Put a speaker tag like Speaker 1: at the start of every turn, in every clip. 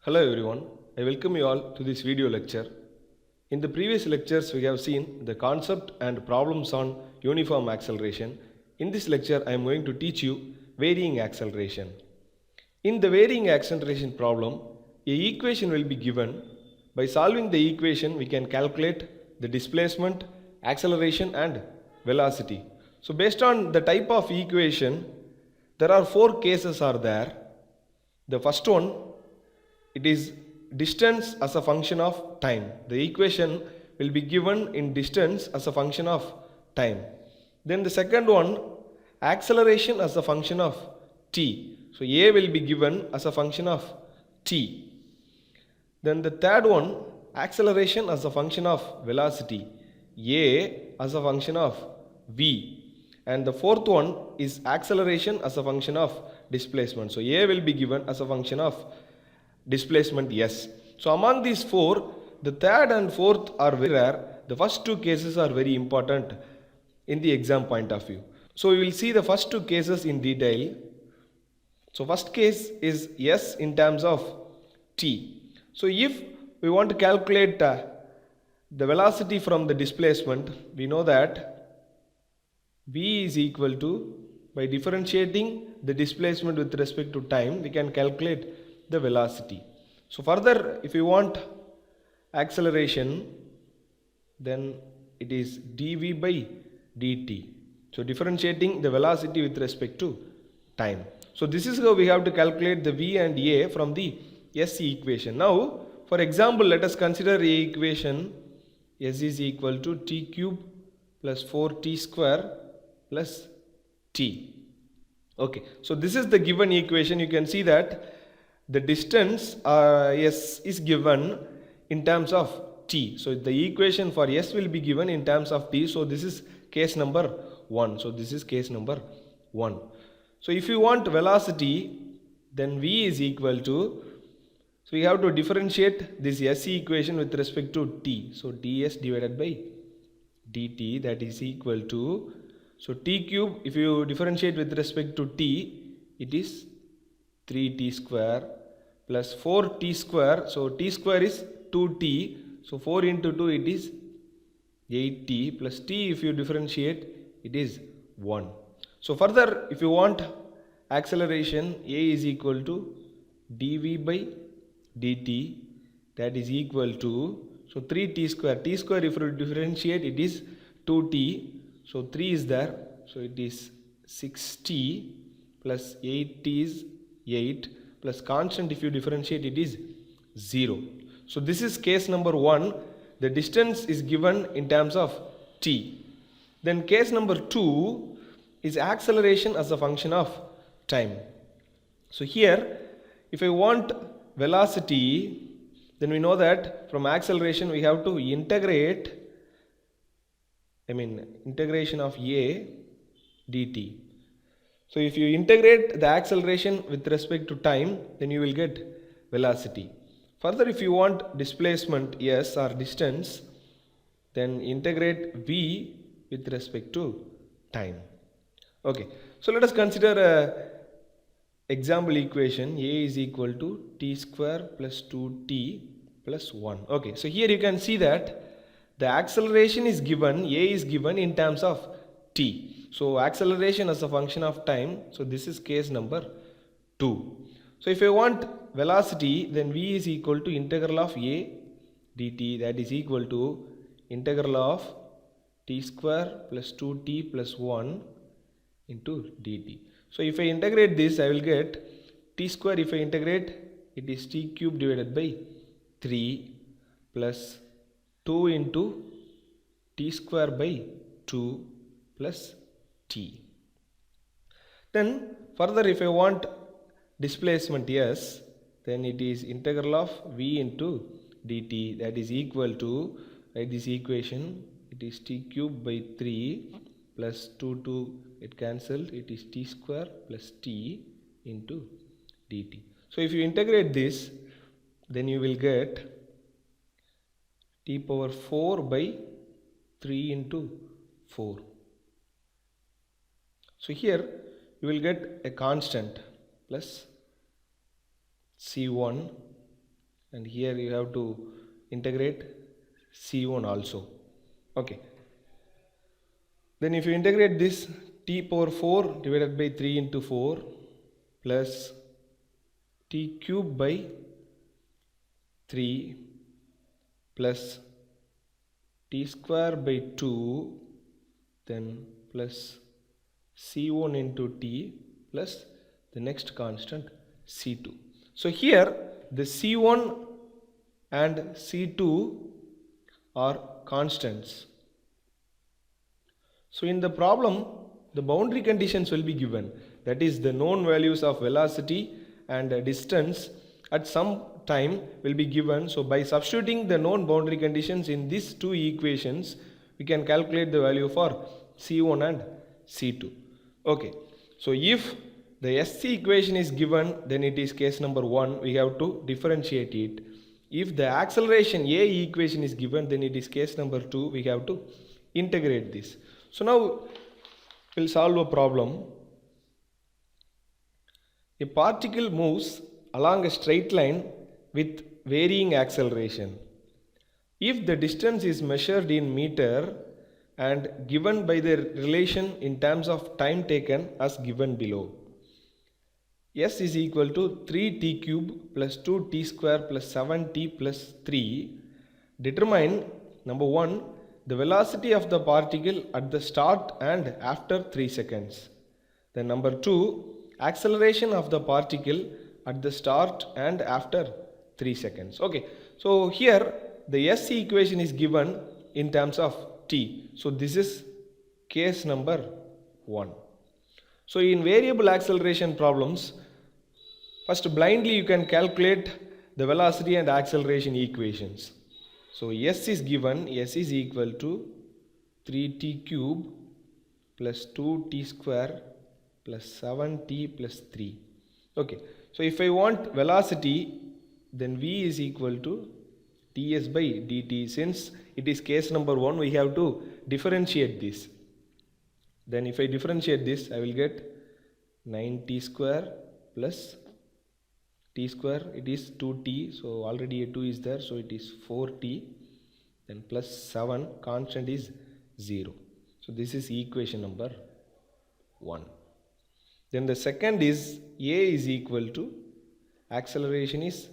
Speaker 1: Hello everyone, I welcome you all to this video lecture. In the previous lectures, we have seen the concept and problems on uniform acceleration. In this lecture, I am going to teach you varying acceleration. In the varying acceleration problem, a equation will be given. By solving the equation, we can calculate the displacement, acceleration and velocity. So based on the type of equation, there are four cases are there. The first one, it is distance as a function of time. The equation will be given in distance as a function of time. Then the second one, acceleration as a function of t. So a will be given as a function of t. Then the third one, acceleration as a function of velocity, a as a function of v. And the fourth one is acceleration as a function of displacement. So a will be given as a function of displacement s. So among these four, the third and fourth are very rare. The first two cases are very important in the exam point of view. So we will see the first two cases in detail. So first case is s in terms of t. So if we want to calculate the velocity from the displacement, we know that v is equal to, by differentiating the displacement with respect to time, we can calculate the velocity. So further, if you want acceleration, then it is dv by dt. So differentiating the velocity with respect to time. So this is how we have to calculate the v and a from the s equation. Now, for example, let us consider a equation s is equal to t cube plus 4t square plus t. Okay, so this is the given equation. You can see that the distance s is given in terms of t. So the equation for s will be given in terms of t. So this is case number 1. So this is case number 1. So if you want velocity, then v is equal to, so we have to differentiate this s equation with respect to t. So ds divided by dt, that is equal to, so t cube, if you differentiate with respect to t, it is 3t square plus 4t square. So t square is 2t. So 4 into 2 it is 8t plus t, if you differentiate, it is 1. So further, if you want acceleration, a is equal to dv by dt, that is equal to, so 3t square. T square, if you differentiate, it is 2t. So 3 is there. So it is 6t plus 8t is 8 plus constant, if you differentiate, it is 0. So this is case number 1. The distance is given in terms of t. Then case number 2 is acceleration as a function of time. So here, if I want velocity, then we know that from acceleration we have to integrate, integration of a dt. So if you integrate the acceleration with respect to time, then you will get velocity. Further, if you want displacement s or distance, then integrate v with respect to time. Okay, so let us consider a example equation. A is equal to t square plus 2t plus 1. Okay, so here you can see that the acceleration is given, a is given in terms of t. So acceleration as a function of time. So this is case number 2. So if I want velocity, then v is equal to integral of a dt, that is equal to integral of t square plus 2t plus 1 into dt. So if I integrate this, I will get t square. If I integrate, it is t cube divided by 3 plus 2 into t square by 2 plus t. Then further, if I want displacement s, then it is integral of v into dt, that is equal to, write this equation, it is t cube by 3 plus 2 it cancelled, it is t square plus t into dt. So if you integrate this, then you will get t power 4 by 3 into 4. So here you will get a constant plus c1 and here you have to integrate C1 also. Okay, then if you integrate this, t power 4 divided by 3 into 4 plus t cube by 3 plus t square by 2, then plus C1 into t plus the next constant C2. So here the C1 and C2 are constants. So in the problem, the boundary conditions will be given, that is the known values of velocity and distance at some time will be given. So by substituting the known boundary conditions in these two equations, we can calculate the value for C1 and C2. Okay, so if the SC equation is given, then it is case number 1, we have to differentiate it. If the acceleration A equation is given, then it is case number 2, we have to integrate this. So now we'll solve a problem. A particle moves along a straight line with varying acceleration. If the distance is measured in meter and given by the relation in terms of time taken as given below, S is equal to 3t cube plus 2t square plus 7t plus 3. Determine number 1, the velocity of the particle at the start and after 3 seconds. Then number 2, acceleration of the particle at the start and after 3 seconds. Okay, so here the SC equation is given in terms of t. So this is case number 1. So in variable acceleration problems, first blindly you can calculate the velocity and acceleration equations. So S is given, S is equal to 3t cube plus 2t square plus 7t plus 3. Okay, so if I want velocity, then V is equal to ds by dt. Since it is case number 1, we have to differentiate this. Then if I differentiate this, I will get 9t square plus t square, it is 2t, so already a 2 is there, so it is 4t, then plus 7, constant is 0. So this is equation number 1. Then the second is A is equal to, acceleration is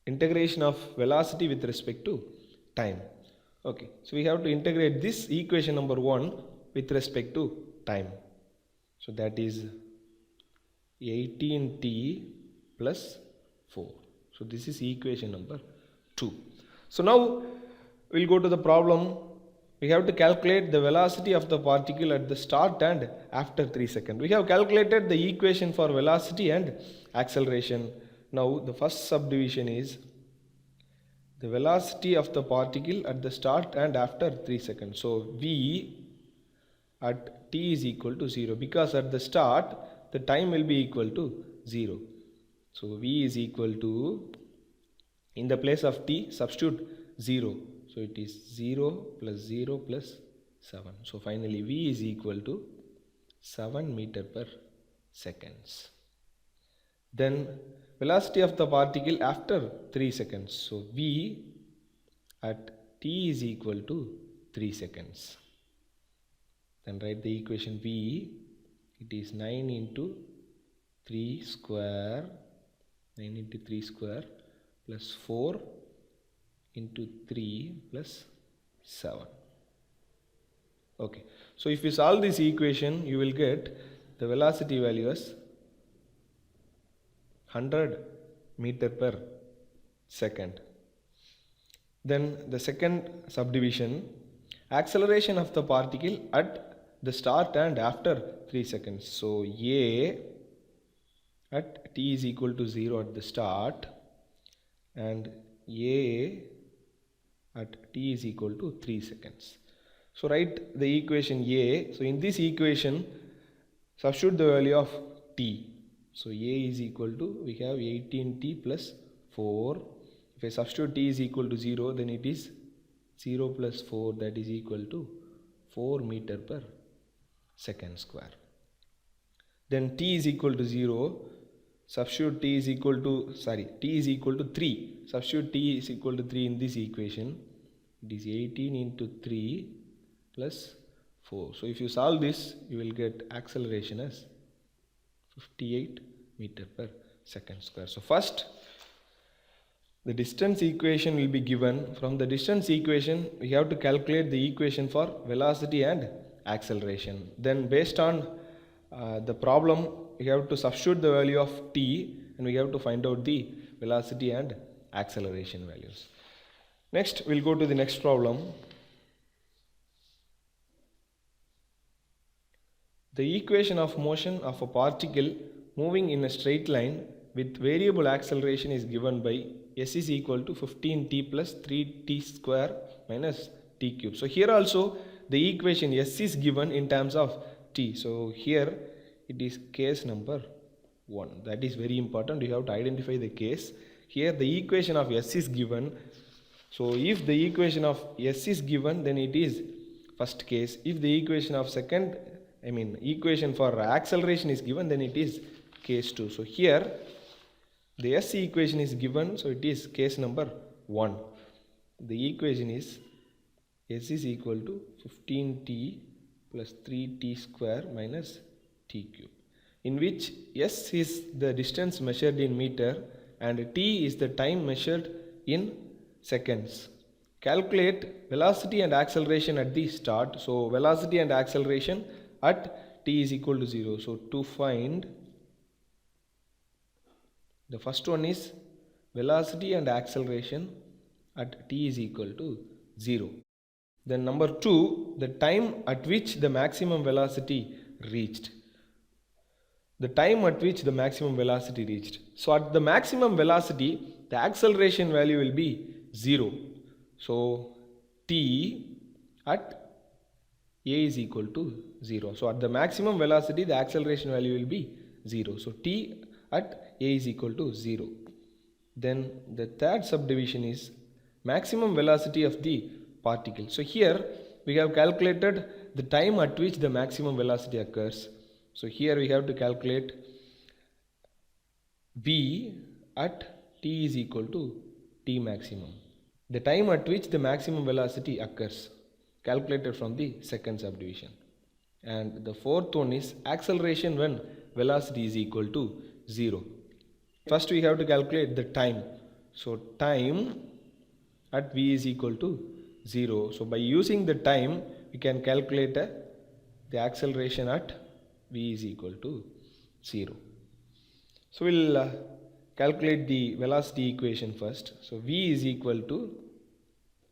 Speaker 1: integration of velocity with respect to time. Okay, so we have to integrate this equation number 1 with respect to time. So that is 18t plus 4. So this is equation number 2. So now we'll go to the problem. We have to calculate the velocity of the particle at the start and after 3 seconds. We have calculated the equation for velocity and acceleration. Now the first subdivision is the velocity of the particle at the start and after 3 seconds. So V at t is equal to 0, because at the start the time will be equal to 0. So V is equal to, in the place of t, substitute 0. So it is 0 plus 0 plus 7. So finally V is equal to 7 meter per seconds. Then velocity of the particle after 3 seconds. So V at t is equal to 3 seconds. Then write the equation V. It is 9 into 3 square, 9 into 3 square plus 4 into 3 plus 7. Okay, so if you solve this equation, you will get the velocity value as 100 meter per second. Then the second subdivision, acceleration of the particle at the start and after 3 seconds. So A at t is equal to 0 at the start and A at t is equal to 3 seconds. So write the equation A. So in this equation, substitute the value of t. So A is equal to, we have 18t plus 4. If I substitute t is equal to 0, then it is 0 plus 4, that is equal to 4 meter per second square. Then t is equal to 0. substitute t is equal to, t is equal to 3. Substitute t is equal to 3 in this equation. It is 18 into 3 plus 4. So if you solve this, you will get acceleration as 58 meter per second square. So first, the distance equation will be given. From the distance equation, we have to calculate the equation for velocity and acceleration. Then based on the problem, we have to substitute the value of t and we have to find out the velocity and acceleration values. Next, we'll go to the next problem. The equation of motion of a particle moving in a straight line with variable acceleration is given by s is equal to 15t plus 3t square minus t cube. So here also the equation s is given in terms of t. So here it is case number 1. That is very important. You have to identify the case. Here the equation of s is given. So if the equation of s is given, then it is first case. If the equation of equation for acceleration is given, then it is case 2. So here the s equation is given, so it is case number 1. The equation is s is equal to 15t plus 3t square minus t cube, in which s is the distance measured in meter and t is the time measured in seconds. Calculate velocity and acceleration at the start. So velocity and acceleration at t is equal to 0. So to find, the first one is velocity and acceleration at t is equal to 0. Then number 2, the time at which the maximum velocity reached. The time at which the maximum velocity reached. So at the maximum velocity, the acceleration value will be 0. So t at a is equal to 0. So at the maximum velocity, the acceleration value will be 0. So t at a is equal to 0. Then the third subdivision is maximum velocity of the particle. So here we have calculated the time at which the maximum velocity occurs. So here we have to calculate v at t is equal to t maximum. The time at which the maximum velocity occurs, calculated from the second subdivision. And the fourth one is acceleration when velocity is equal to 0. First we have to calculate the time. So time at v is equal to 0. So by using the time, we can calculate the acceleration at v is equal to 0. So we'll calculate the velocity equation first. So v is equal to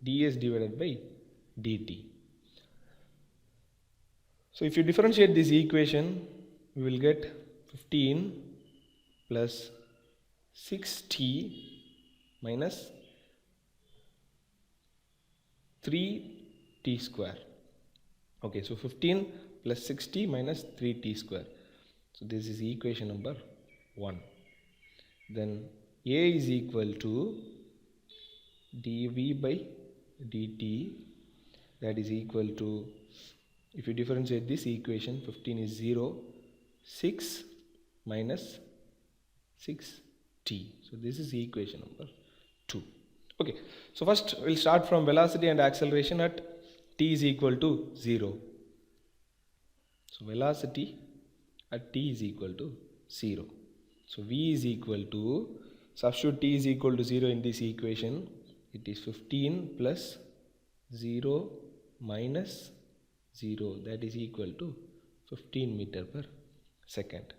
Speaker 1: ds divided by dt. So if you differentiate this equation, we will get 15 plus 6t minus 3t square. Okay, so 15 plus 6t minus 3t square. So this is equation number 1. Then a is equal to dv by dt, that is equal to, if you differentiate this equation, 15 is 0, 6 minus 6t. So this is equation number 2. Okay, so first we'll start from velocity and acceleration at t is equal to 0. So velocity at t is equal to 0. So v is equal to, substitute t is equal to 0 in this equation. It is 15 plus 0 minus 0, that is equal to 15 meter per second.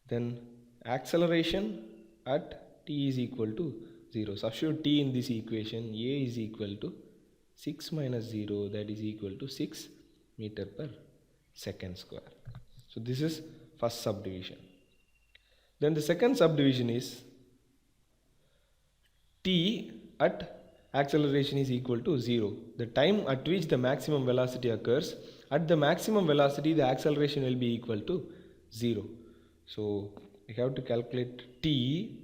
Speaker 1: Then acceleration at t is equal to 0. Substitute t in this equation. A is equal to 6 minus 0, that is equal to 6 meter per second square. So this is first subdivision. Then the second subdivision is t at acceleration is equal to 0. The time at which the maximum velocity occurs. At the maximum velocity, the acceleration will be equal to 0. So we have to calculate t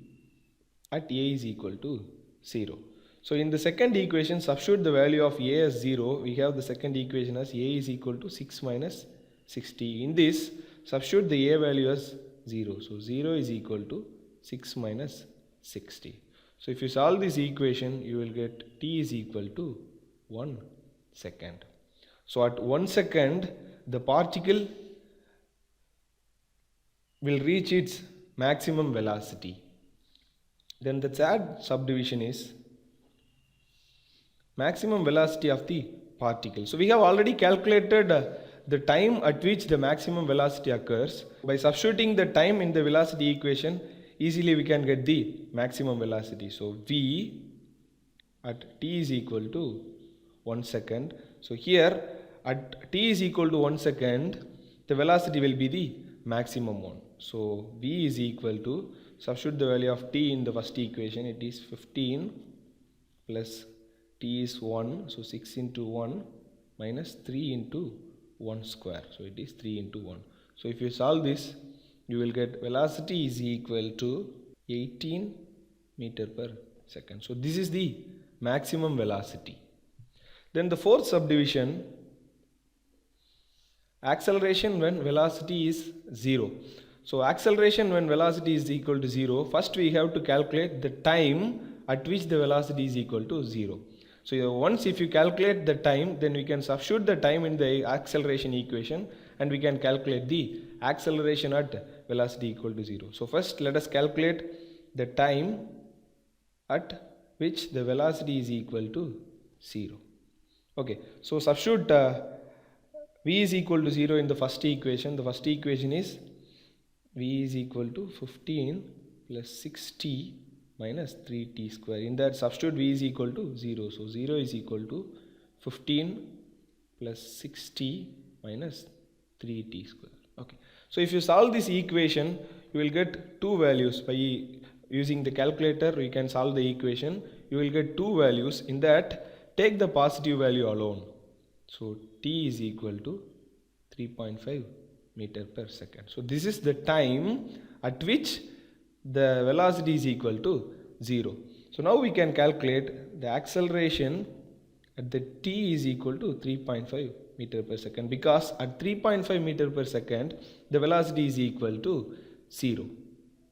Speaker 1: at a is equal to 0. So in the second equation, substitute the value of a as 0. We have the second equation as a is equal to 6 minus 6t. In this, substitute the a value as 0. So 0 is equal to 6 minus 60. So if you solve this equation, you will get t is equal to 1 second. So at 1 second, the particle will reach its maximum velocity. Then the third subdivision is maximum velocity of the particle. So we have already calculated the time at which the maximum velocity occurs. By substituting the time in the velocity equation, easily we can get the maximum velocity. So v at t is equal to 1 second. So here at t is equal to 1 second, the velocity will be the maximum one. So v is equal to, substitute the value of t in the first equation, it is 15 plus t is 1, so 6 into 1 minus 3 into 1 square, so it is 3 into 1. So if you solve this, you will get velocity is equal to 18 meter per second. So this is the maximum velocity. Then the fourth subdivision, acceleration when velocity is 0. So acceleration when velocity is equal to 0, first we have to calculate the time at which the velocity is equal to 0. So once if you calculate the time, then we can substitute the time in the acceleration equation and we can calculate the acceleration at velocity equal to 0. So first let us calculate the time at which the velocity is equal to 0. Okay, so substitute v is equal to 0 in the first equation. The first equation is v is equal to 15 plus 60 minus 3t square. In that substitute v is equal to 0. So 0 is equal to 15 plus 60 minus 3t square. Okay. So if you solve this equation, you will get two values. By using the calculator, we can solve the equation. You will get two values. In that, take the positive value alone. So t is equal to 3.5 meter per second. So this is the time at which the velocity is equal to 0. So now we can calculate the acceleration at the t is equal to 3.5 meter per second, because at 3.5 meter per second the velocity is equal to 0.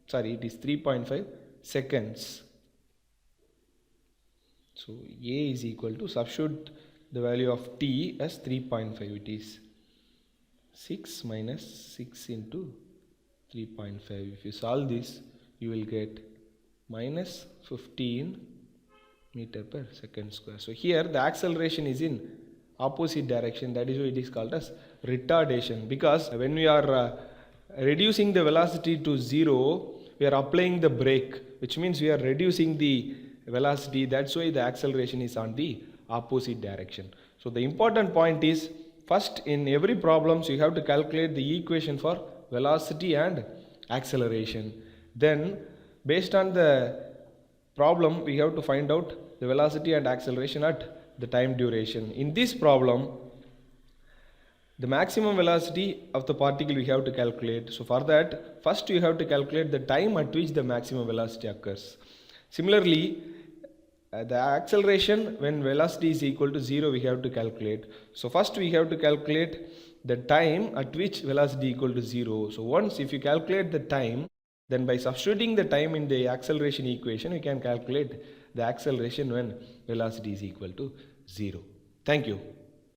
Speaker 1: Sorry, it is 3.5 seconds. So a is equal to, substitute the value of t as 3.5. It is 6 minus 6 into 3.5. If you solve this, you will get minus 15 meter per second square. So here the acceleration is in opposite direction. That is why it is called as retardation, because when we are reducing the velocity to 0, we are applying the brake, which means we are reducing the velocity. That's why the acceleration is on the opposite direction. So the important point is, first in every problems you have to calculate the equation for velocity and acceleration. Then based on the problem, we have to find out the velocity and acceleration at the time duration. In this problem, the maximum velocity of the particle we have to calculate. So for that, first you have to calculate the time at which the maximum velocity occurs. Similarly, the acceleration when velocity is equal to 0 we have to calculate. So first we have to calculate the time at which velocity equal to 0. So once if you calculate the time, then by substituting the time in the acceleration equation, we can calculate the acceleration when velocity is equal to 0. Thank you.